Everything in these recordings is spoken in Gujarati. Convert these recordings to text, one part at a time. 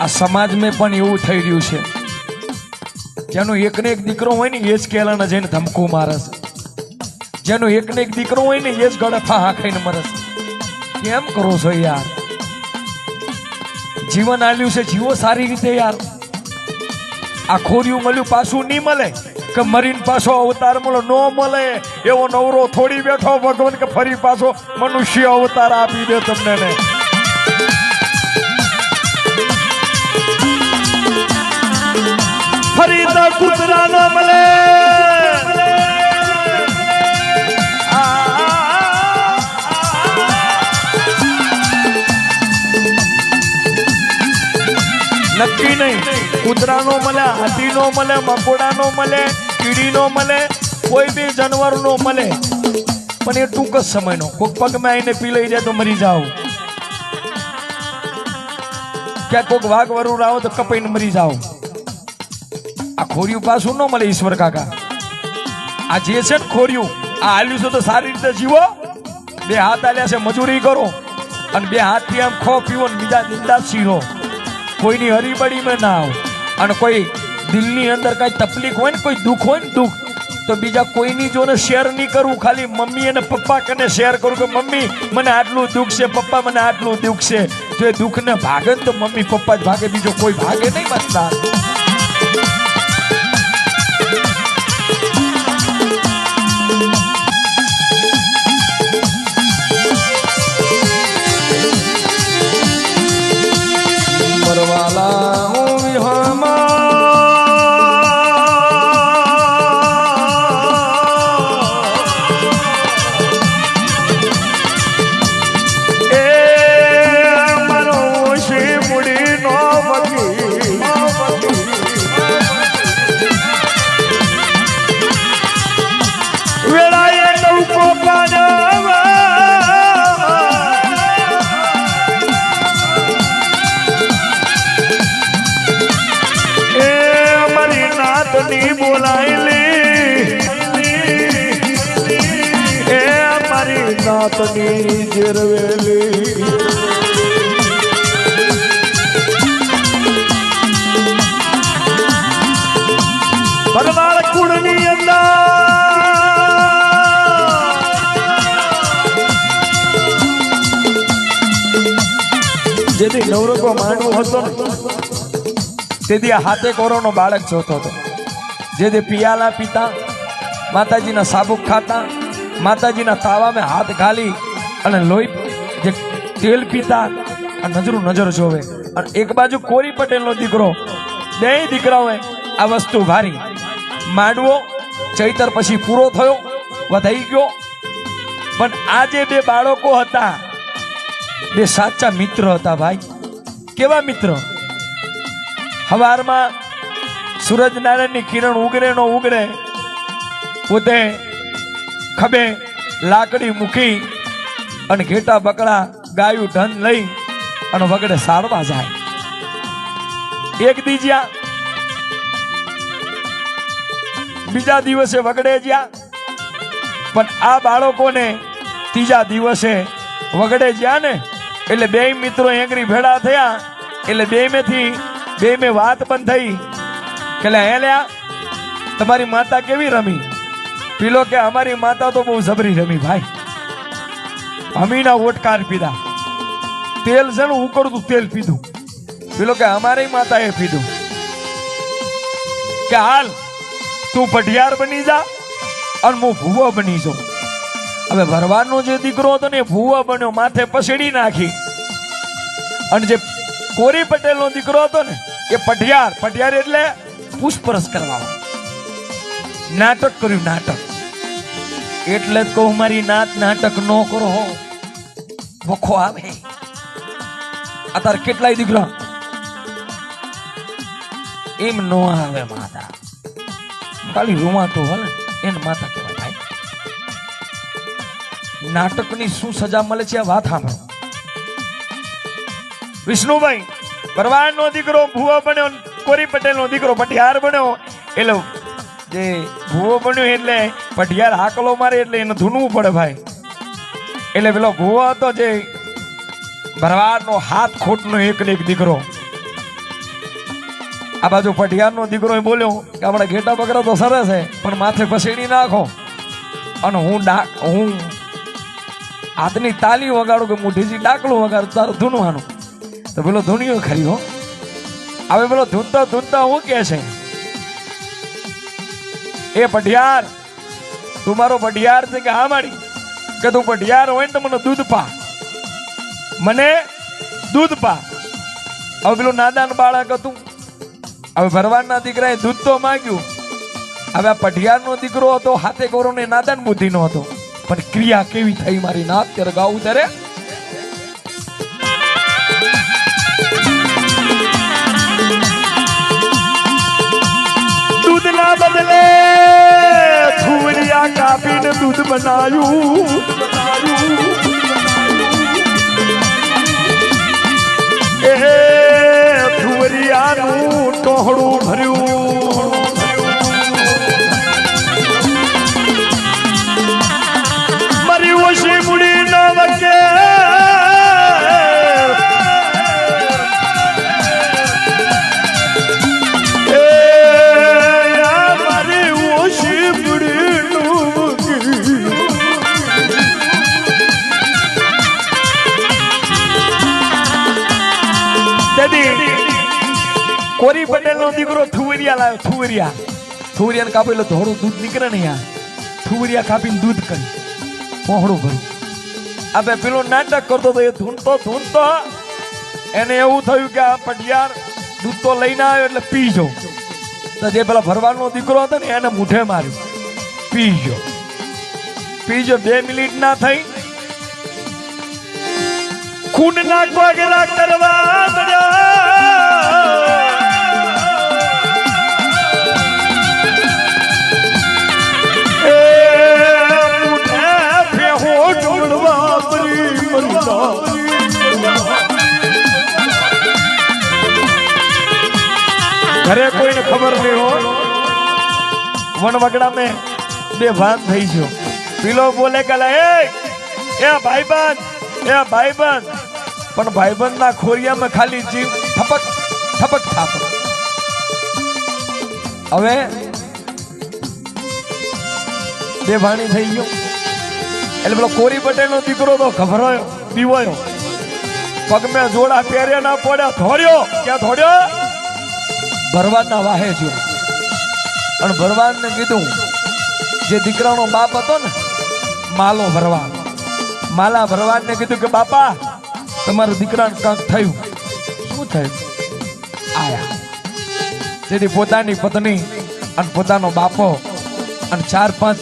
આ સમાજમાં પણ એવું થઈ રહ્યું છે, જેનો એકને એક દીકરો હોય ને એ જ કેલાને જઈને ધમકો મારે છે, જેનો એકને એક દીકરો હોય ને એ જ ગળે ફાહા ખાઈને મરે છે. કેમ કરો છો યાર? જીવન આલ્યું છે, જીવો સારી રીતે યાર. આ ખોરિયું મળ્યું પાછું નહીં મળે કે મરીને પાછો અવતાર મળે, નો મળે. એવો નવરો થોડી બેઠો ભગવાન કે ફરી પાછો મનુષ્ય અવતાર આપી દે તમને ને. ફરી તો કૂતરા ન મળે. નક્કી નહીં, કૂતરા નો મળે, હાથી નો મળે, મકોડા નો મળે, કીડી નો મળે, કોઈ બી જાનવર નો મળે, પણ એ ટૂંક જ સમયનો. કોક પગમાં આવીને પી લઈ જાય તો મરી જાવ, ક્યાંક કોક વાઘ વરુર આવો તો કપાઈને મરી જાવ. આ ખોરિયું પાછું ન મળે ઈશ્વર કાકા. આ જે છે ને ખોરિયું, આ હાલ્યું છે તો સારી રીતે જીવો. બે હાથ આલ્યા છે, મજૂરી કરો, અને બે હાથથી આમ ખો પીવો ને બીજા નિંદા શીરો. કોઈની હરીબડીમાં ના આવ, અને કોઈ દિલની અંદર કઈ તકલીફ હોય ને, કોઈ દુઃખ હોય ને, દુઃખ તો બીજા કોઈની જોને શેર નહીં કરવું. ખાલી મમ્મી અને પપ્પા કને શેર કરું કે મમ્મી મને આટલું દુઃખ છે, પપ્પા મને આટલું દુઃખ છે. જો એ દુઃખને ભાગે ને તો મમ્મી પપ્પા જ ભાગે, બીજો કોઈ ભાગે નહીં. મતદાર પરવાલા હું વિહામાં એ મારો શી મુડી નો વગી વેળાએ નૌકો પાડવા ની બોલાયેલી એ મારી નાતની જેરવેલી. ભરવાડ કુળની અંદર જેથી નવરકો માંડવો હતો ને તેથી આ હાથે કોરોનો બાળક જોતો હતો. જે પિયાલા પીતા, માતાજીના સાબુક ખાતા, માતાજીના તાવામાં હાથ ઘાલી અને લોહી જે તેલ પીતા, આ નજરું નજર જોવે. અને એક બાજુ કોરી પટેલનો દીકરો, બે દીકરાઓએ આ વસ્તુ ભારી. માંડવો ચૈતર પછી પૂરો થયો, વધાઈ ગયો, પણ આ જે બે બાળકો હતા, બે સાચા મિત્ર હતા ભાઈ. કેવા મિત્ર? હવારમાં સૂરજનારાયણની કિરણ ઉગડે નો ઉગડે, પોતે ખભે લાકડી મૂકી અને ઘેટા બકડા ગાયું ધન લઈ અને વગડે સારવા જાય. એક દી જ્યાં, બીજા દિવસે વગડે જ્યાં, પણ આ બાળકોને ત્રીજા દિવસે વગડે જ્યાં ને એટલે બે મિત્રો એંગરી ભેળા થયા. એટલે બે મેં વાત પણ થઈ કે લ્યા તમારી માતા કેવી રમી? પીલો કે અમારી માતા તો બહુ જબરી રમી ભાઈ. અમીના ઓટકાર પીધા, તેલ છે ને ઉકળતું તેલ પીધું. પીલો કે અમારી માતાએ પીધું. કે હાલ તું પઢિયાર બની જા અને હું ભૂવો બની જાઉં. હવે ભરવાડનો જે દીકરો હતો ને એ ભૂવો બન્યો, માથે પસેડી નાખી. અને જે કોરી પટેલનો દીકરો હતો ને એ પઢિયાર. પઢિયાર એટલે પુષ્પરસ કરવા, નાટક કર્યું. નાટક એટલે જ કહું મારી નાત નાટક નો કરો, વખો આવે. અત્યારે કેટલાય દીકરા એમ નો આવે. માતા ખાલી રૂવાતો હોય ને એને માતા કહેવાય ભાઈ. નાટકની શું સજા મળે છે આ વાત સાંભળો. વિષ્ણુભાઈ ભરવાડનો દીકરો ભૂવો બન્યો, કોરી પટેલનો દીકરો પઢિયાર બન્યો. એટલે જે ભૂવો બન્યો એટલે પઢિયાર હાકલો મારે એટલે એને ધૂનવું પડે ભાઈ. એટલે પેલો ભૂવો હતો જે ભરવાડનો હાથ ખોટનો એક દીકરો, આ બાજુ પઢિયારનો દીકરો બોલ્યો કે આપણે ઘેટા બકરા તો સરસ છે પણ માથે પસેડી નાખો અને હું હાથની તાલી વગાડું કે મુઠ્ઠીથી ડાકલું વગાડું તારું ધૂનવાનું. તો પેલો ધૂણિયો ખરી હો. હવે પેલો ધૂનતા ધૂનતા હું કે છે, એ પઢિયાર તું મારો પઢિયાર છે કે હા મારી? કે તું પઢિયાર હોય ને તો મને દૂધ પા, મને દૂધ પા. હવે પેલું નાદાન બાળક હતું, હવે ભરવાડના દીકરાએ દૂધ તો માંગ્યું. હવે આ પઢિયારનો દીકરો હતો, હાથે કૌરવને નાદાન બુદ્ધિનો હતો, પણ ક્રિયા કેવી થઈ મારી નાત ત્યારે ગાવું ત્યારે. દૂધના બદલે થુવરિયા કાપીને દૂધ બનાવ્યું. એ થુવરિયાનું ટોહડું ભર્યું. મારી ઓછી મુડી ન વકે કોરી પટેલ નો દીકરો થુવરિયા લાવ્યો. થુવરિયા કાપેલો ધોળું દૂધ નીકળે ને યાર, થુવરિયા કાપીને દૂધ કરી પહોળું ભર્યું. હવે પેલો નાટક કરતો હતો, એ ધૂનતો એને એવું થયું કે આ પઢિયાર દૂધ તો લઈને આવ્યો એટલે પી જાઉં. તો જે પેલા ભરવાડનો દીકરો હતો ને એને મૂઠે માર્યું, પી ગયો. 2 મિનિટ ના થઈ ખૂનના કોગરા કરવા ઘરે કોઈને ખબર નહીં હો. વનવગડા મેં બેભાન થઈ ગયો. પીલો બોલે કે એ ભાઈબંધ, એ ભાઈબંધ, પણ ભાઈબંધ ના ખોરિયામાં ખાલી જીવ થપક થપક થાપ. હવે બેભાણી થઈ ગયો એટલે પેલો કોરી પટેલ નો દીકરો તો ખબરાયો, પીવાયો, પગ મેં જોડા પહેર્યા ના પડ્યા, ધોડ્યો. ક્યાં ધોડ્યો? ભરવાડના વાહે જો. અને ભરવાડને કીધું, જે દીકરાનો બાપ હતો ને માલો ભરવાડ, માલા ભરવાડને કીધું કે બાપા તમારા દીકરાને કાંક થયું. શું થયું? આયા. જેથી પોતાની પત્ની અને પોતાનો બાપો અને 4-5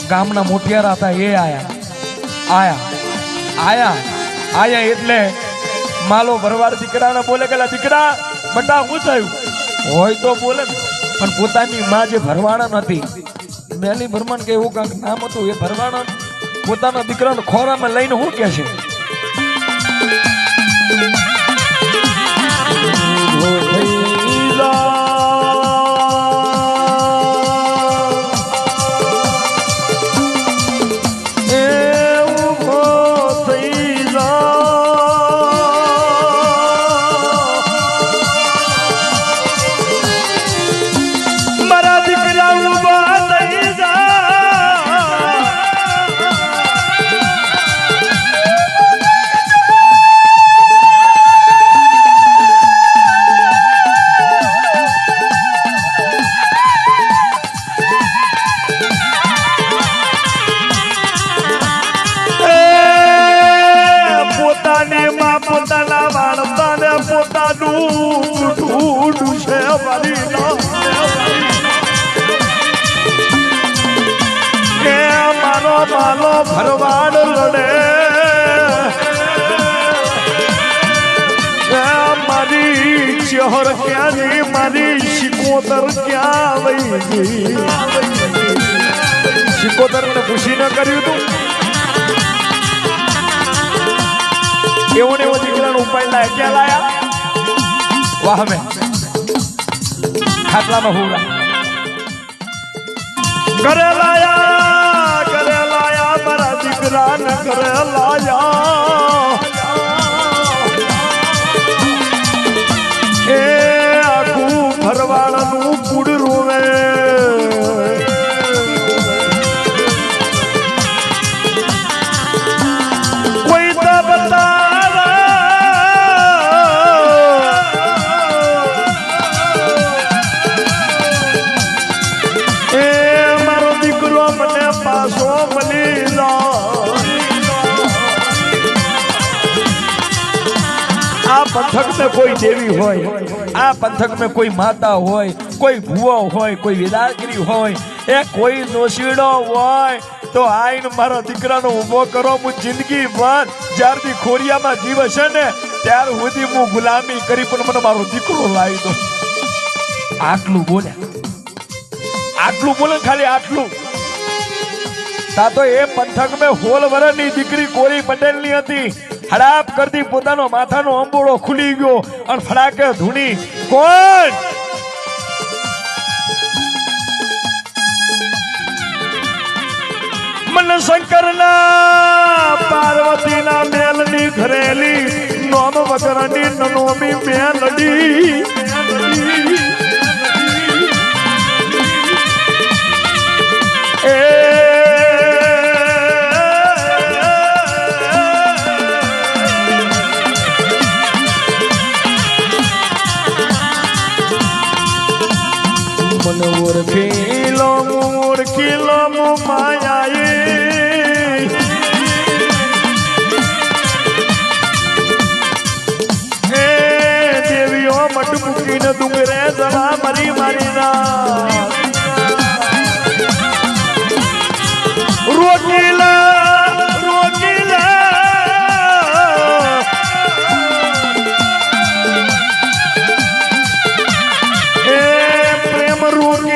ગામના મોટિયારા હતા એ આયા એટલે માલો ભરવાડ દીકરાને બોલે કે દીકરા બટા શું થયું હોય તો બોલે ને. પણ પોતાની માં જે ભરવાડ નથી, મેલી ભરમાન કે એવું કાંક નામ હતું, એ ભરવાડ પોતાના દીકરાને ખોરામાં લઈને શું કે છે, માલો ભરવાડ લડે, મારી ચહર ક્યાં, મારી શિકોતર ક્યાં વહી ગઈ. શિકોતર મને ખુશી ન કર્યું તું. એવો ને એવો દીકરાનો ઉપાય લાયા. ક્યાં લાયા? વાહ મેં ખાટલામાં હુરા ઘરે લાયા, મારા દીકરાને ઘરે લાયા. એ આખું में कोई देवी होय, आ पंथक में कोई माता होय, कोई भुवो होय, कोई वेदागिरी होय, ए कोई नोशीडो होय तो आईन मारा दीकरानो उभो करो। मु जिंदगी भर ज्यारथी खोरियामां जीव छे ने त्यार सुधी मु गुलामी करी पण मने मारो दीकरो लावी दो। आटलू बोले खाली आटलू ता तो ए पंथक में होल वरनी दीकरी कोरी पटेल नी हती। हड़ाप करती पोतानो माथानो अंबोड़ो खुली गयो और फड़ाके धूनी कोण मन शंकर ना पार्वती ना मेलनी घरेली नोम वगरनी ननोमी मेलडी मन ओरखीलो मायाए हे देवियों मट मुकी न डूंगरे जरा मरी मारी ना रोकीला प्रेम रोकी